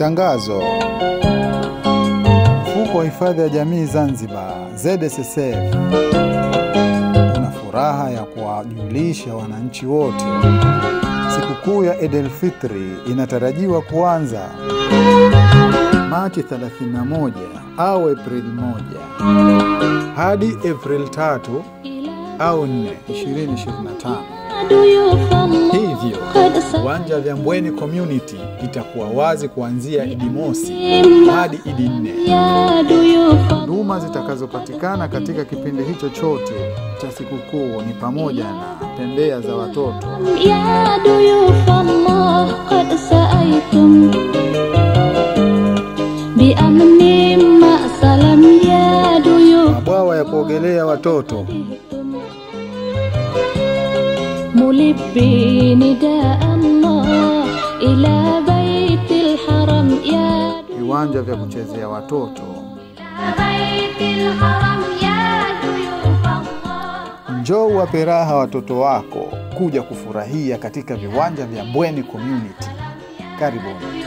Tangazo. Mfuko wa Hifadhi ya Jamii Zanzibar ZSSF una furaha ya kuwajulisha wananchi wote sikukuu ya Eid al-Fitri inatarajiwa kuanza Machi 31 au April 1 hadi April 3 au 4, 2025. Hivyo, viwanja vya Mbweni Community itakuwa wazi kuanzia Idi Mosi hadi Idi 4. Huduma zitakazopatikana katika kipindi hicho chote cha sikukuu ni pamoja na tembea za watoto, mabwawa ya kuogelea watoto, viwanja vya kuchezea watoto. Njoo wape raha watoto wako kuja kufurahia katika viwanja vya Mbweni Community. Karibuni.